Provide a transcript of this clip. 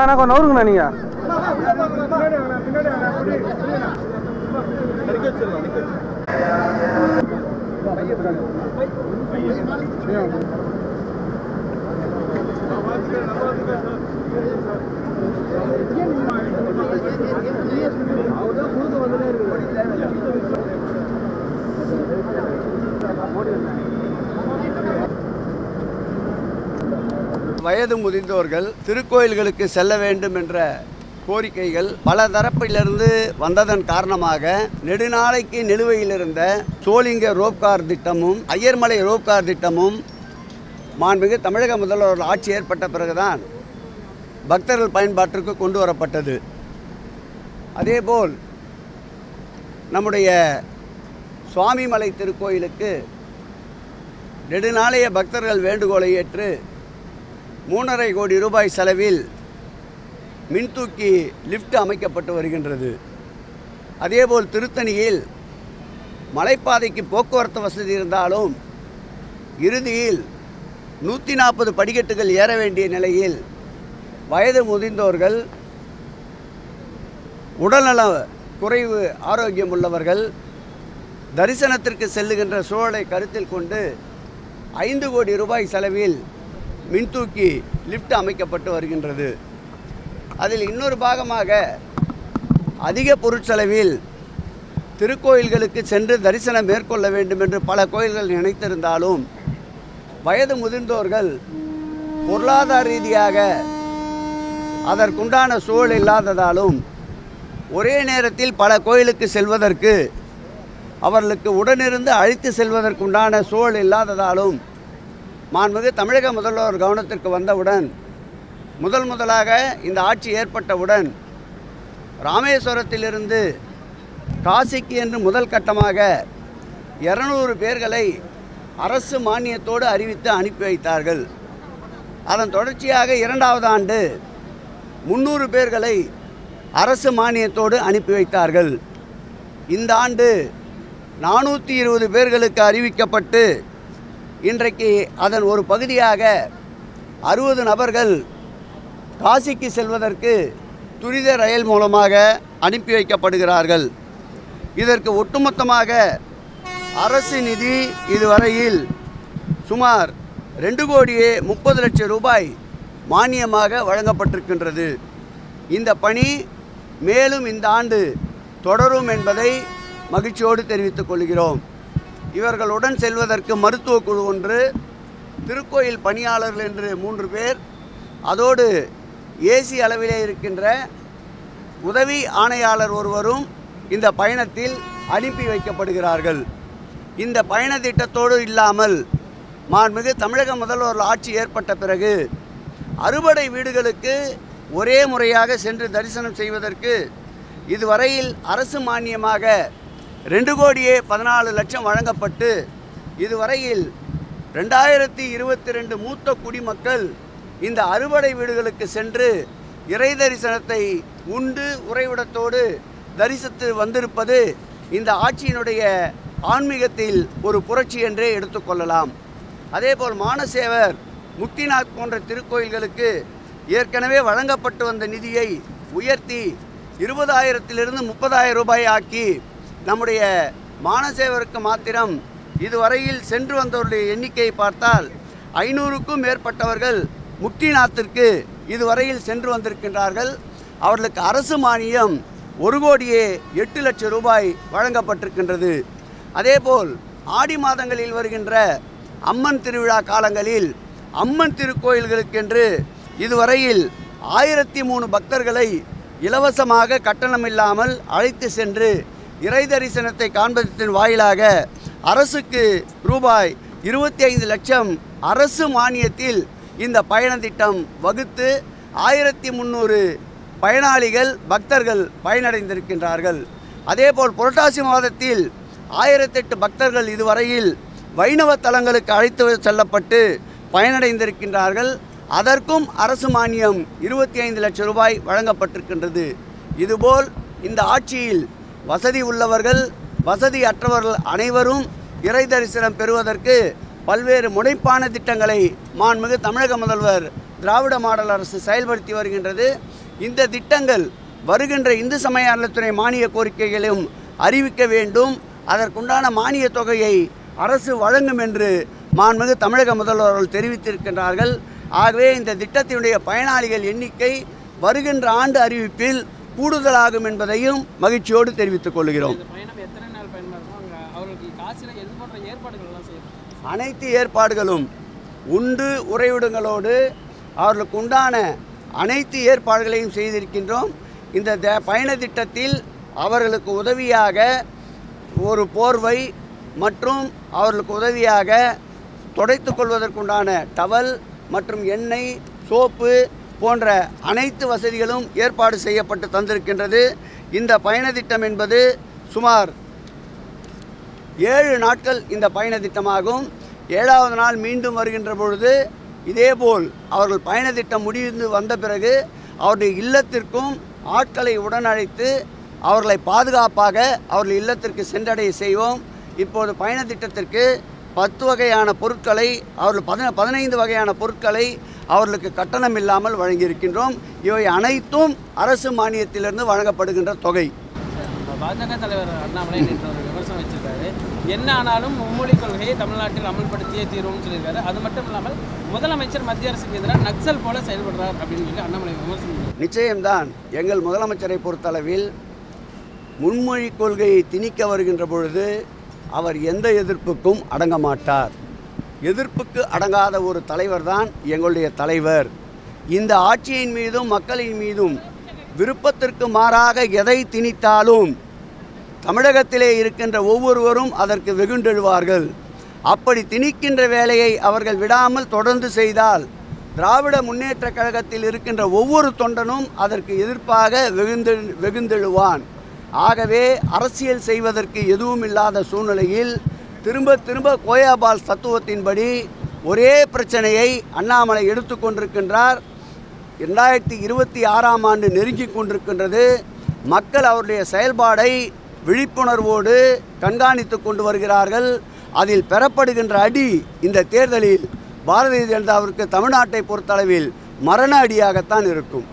அண்ணா கொஞ்சம் நவருங்கண்ணா நீங்கள். வயது முதிர்ந்தோர்கள் திருக்கோயில்களுக்கு செல்ல வேண்டும் என்ற கோரிக்கைகள் பல தரப்பிலிருந்து வந்ததன் காரணமாக நெடுநாளைக்கு நிலுவையில் இருந்த சோளிங்க ரோப்கார் திட்டமும் ஐயர்மலை ரோப்கார் திட்டமும் மாண்புமிகு தமிழக முதல்வர் ஆட்சி ஏற்பட்ட பிறகுதான் பக்தர்கள் பயன்பாட்டிற்கு கொண்டு வரப்பட்டது. அதேபோல் நம்முடைய சுவாமிமலை திருக்கோயிலுக்கு நெடுநாளைய பக்தர்கள் வேண்டுகோளை ஏற்று 3.5 கோடி ரூபாய் செலவில் மின்தூக்கி லிஃப்ட் அமைக்கப்பட்டு வருகின்றது. அதேபோல் திருத்தணியில் மலைப்பாதைக்கு போக்குவரத்து வசதி இருந்தாலும் இறுதியில் 140 படிக்கட்டுகள் ஏற வேண்டிய நிலையில் வயது முதிர்ந்தோர்கள், உடல்நல குறைவு ஆரோக்கியம் உள்ளவர்கள் தரிசனத்திற்கு செல்லுகின்ற சூழலை கருத்தில் கொண்டு 5 கோடி ரூபாய் செலவில் மின்தூக்கி லிஃப்ட் அமைக்கப்பட்டு வருகின்றது. அதில் இன்னொரு பாகமாக அதிக பொருட்செலவில் திருக்கோயில்களுக்கு சென்று தரிசனம் மேற்கொள்ள வேண்டும் என்று பல கோயில்கள் நினைத்திருந்தாலும் வயது முதிர்ந்தோர்கள் பொருளாதார ரீதியாக அதற்குண்டான சூழல் இல்லாததாலும் ஒரே நேரத்தில் பல கோயிலுக்கு செல்வதற்கு அவர்களுக்கு உடனிருந்து அழைத்து செல்வதற்குண்டான சூழல் இல்லாததாலும் மாண்புமிகு தமிழக முதல்வர் கவனத்திற்கு வந்தவுடன் முதலாக இந்த ஆட்சி ஏற்பட்டவுடன் ராமேஸ்வரத்திலிருந்து காசிக்கு என்று முதல் கட்டமாக 200 பேர்களை அரசு மானியத்தோடு அறிவித்து அனுப்பி வைத்தார்கள். அதன் தொடர்ச்சியாக 2வது ஆண்டு 300 பேர்களை அரசு மானியத்தோடு அனுப்பி வைத்தார்கள். இந்த ஆண்டு 420 பேர்களுக்கு அறிவிக்கப்பட்டு இன்றைக்கு அதன் ஒரு பகுதியாக 60 நபர்கள் காசிக்கு செல்வதற்கு துரித ரயில் மூலமாக அனுப்பி வைக்கப்படுகிறார்கள். இதற்கு ஒட்டுமொத்தமாக அரசு நிதி இதுவரையில் சுமார் 2,30,00,000 ரூபாய் மானியமாக வழங்கப்பட்டிருக்கின்றது. இந்த பணி மேலும் இந்த ஆண்டு தொடரும் என்பதை மகிழ்ச்சியோடு தெரிவித்துக் கொள்கிறோம். இவர்களுடன் செல்வதற்கு மருத்துவ குழு ஒன்று, திருக்கோயில் பணியாளர்கள் என்று 3 பேர், அதோடு ஏசி அளவிலே இருக்கின்ற உதவி ஆணையாளர் ஒருவரும் இந்த பயணத்தில் அனுப்பி வைக்கப்படுகிறார்கள். இந்த பயண திட்டத்தோடு இல்லாமல் மாண்புமிகு தமிழக முதல்வர் ஆட்சி ஏற்பட்ட பிறகு அறுபடை வீடுகளுக்கு ஒரே முறையாக சென்று தரிசனம் செய்வதற்கு இதுவரையில் அரசு மானியமாக 2,14,00,000 வழங்கப்பட்டு இதுவரையில் 2022 மூத்த குடிமக்கள் இந்த அறுபடை வீடுகளுக்கு சென்று இறை தரிசனத்தை உண்டு உறைவிடத்தோடு தரிசித்து வந்திருப்பது இந்த ஆட்சியினுடைய ஆன்மீகத்தில் ஒரு புரட்சி என்றே எடுத்துக்கொள்ளலாம். அதேபோல் மானசேவர், முக்திநாத் போன்ற திருக்கோயில்களுக்கு ஏற்கனவே வழங்கப்பட்டு வந்த நிதியை உயர்த்தி 20,000 30,000 ரூபாய் ஆக்கி நம்முடைய மானசேவருக்கு மாத்திரம் இதுவரையில் சென்று வந்தவருடைய எண்ணிக்கையை பார்த்தால் 500க்கும் மேற்பட்டவர்கள் முக்திநாத்திற்கு இதுவரையில் சென்று வந்திருக்கின்றார்கள். அவர்களுக்கு அரசு மானியம் 1,08,00,000 ரூபாய் வழங்கப்பட்டிருக்கின்றது. அதேபோல் ஆடி மாதங்களில் வருகின்ற அம்மன் திருவிழா காலங்களில் அம்மன் திருக்கோயில்களுக்கென்று இதுவரையில் 1003 பக்தர்களை இலவசமாக கட்டணமில்லாமல் அழைத்து சென்று இறை தரிசனத்தை காண்பதத்தின் வாயிலாக அரசுக்கு ரூபாய் 25 லட்சம் அரசு மானியத்தில் இந்த பயண திட்டம் வகுத்து 1300 பயனாளிகள் பக்தர்கள் பயனடைந்திருக்கின்றார்கள். அதேபோல் புரட்டாசி மாதத்தில் 1008 பக்தர்கள் இதுவரையில் வைணவ தலங்களுக்கு அழைத்து செல்லப்பட்டு பயனடைந்திருக்கின்றார்கள். அதற்கும் அரசு மானியம் 25 லட்சம் ரூபாய் வழங்கப்பட்டிருக்கின்றது. இதுபோல் இந்த ஆட்சியில் வசதி உள்ளவர்கள், வசதி அற்றவர்கள் அனைவரும் இறை தரிசனம் பெறுவதற்கு பல்வேறு முனைப்பான திட்டங்களை மாண்புமிகு தமிழக முதல்வர் திராவிட மாடல் அரசு செயல்படுத்தி வருகின்றது. இந்த திட்டங்கள் வருகின்ற இந்து சமய அறநிலையத்துறை மானிய கோரிக்கைகளையும் அறிவிக்க வேண்டும். அதற்குண்டான மானிய தொகையை அரசு வழங்கும் என்று மாண்புமிகு தமிழக முதல்வர்கள் தெரிவித்திருக்கின்றார்கள். ஆகவே இந்த திட்டத்தினுடைய பயனாளிகள் எண்ணிக்கை வருகின்ற ஆண்டு அறிவிப்பில் கூடுதலாகும் என்பதையும் மகிழ்ச்சியோடு தெரிவித்துக் கொள்கிறோம். அனைத்து ஏற்பாடுகளும் உண்டு உறைவிடங்களோடு அவர்களுக்கு உண்டான அனைத்து ஏற்பாடுகளையும் செய்திருக்கின்றோம். இந்த பயண திட்டத்தில் அவர்களுக்கு உதவியாக ஒரு போர்வை மற்றும் அவர்களுக்கு உதவியாக துடைத்து கொள்வதற்குண்டான டவல் மற்றும் எண்ணெய், சோப்பு போன்ற அனைத்து வசதிகளும் ஏற்பாடு செய்யப்பட்டு தந்திருக்கின்றது. இந்த பயண திட்டம் என்பது சுமார் 7 நாட்கள் இந்த பயண திட்டமாகும். 7வது நாள் மீண்டும் வருகின்ற பொழுது இதேபோல் அவர்கள் பயண திட்டம் முடிந்து வந்த பிறகு அவருடைய இல்லத்திற்கும் ஆட்களை உடன் அழைத்து அவர்களை பாதுகாப்பாக அவர்கள் இல்லத்திற்கு சென்றடைய செய்வோம். இப்போது பயண திட்டத்திற்கு 10 வகையான பொருட்களை அவர்கள் 15 வகையான பொருட்களை அவர்களுக்கு கட்டணம் இல்லாமல் வழங்கியிருக்கின்றோம். இவை அனைத்தும் அரசு மானியத்திலிருந்து வழங்கப்படுகின்ற தொகை. பாஜக தலைவர் அண்ணாமலை நேற்று ஒரு விமர்சனம் வச்சிருக்காரு. என்ன ஆனாலும் மும்மொழி கொள்கையை தமிழ்நாட்டில் அமல்படுத்தியே தீர்வுன்னு சொல்லியிருக்காரு. அது மட்டும் இல்லாமல் முதலமைச்சர் மத்திய அரசுக்கு எதிராக நக்சல் போல செயல்படுறார் அப்படின்னு சொல்லி அண்ணாமலை விமர்சனம். நிச்சயம்தான். எங்கள் முதலமைச்சரை பொறுத்தளவில் முன்மொழி கொள்கையை திணிக்க வருகின்ற பொழுது அவர் எந்த எதிர்ப்புக்கும் அடங்க மாட்டார். எதிர்ப்புக்கு அடங்காத ஒரு தலைவர் தான் எங்களுடைய தலைவர். இந்த ஆட்சியின் மீதும் மக்களின் மீதும் விருப்பத்திற்கு மாறாக எதை திணித்தாலும் தமிழகத்திலே இருக்கின்ற ஒவ்வொருவரும் அதற்கு வெகுண்டெழுவார்கள். அப்படி திணிக்கின்ற வேலையை அவர்கள் விடாமல் தொடர்ந்து செய்தால் திராவிட முன்னேற்ற கழகத்தில் இருக்கின்ற ஒவ்வொரு தொண்டனும் அதற்கு எதிர்ப்பாக வெகுந்தெழுவான். ஆகவே அரசியல் செய்வதற்கு எதுவும் இல்லாத சூழ்நிலையில் திரும்ப திரும்ப கோயாபால் தத்துவத்தின்படி ஒரே பிரச்சனையை அண்ணாமலை எடுத்து கொண்டிருக்கின்றார். 2026ஆம் ஆண்டு நெருங்கி கொண்டிருக்கின்றது. மக்கள் அவருடைய செயல்பாடை விழிப்புணர்வோடு கண்காணித்து கொண்டு வருகிறார்கள். அதில் பெறப்படுகின்ற அடி இந்த தேர்தலில் பாரதிய ஜனதாவிற்கு தமிழ்நாட்டை பொறுத்தளவில் மரண அடியாகத்தான் இருக்கும்.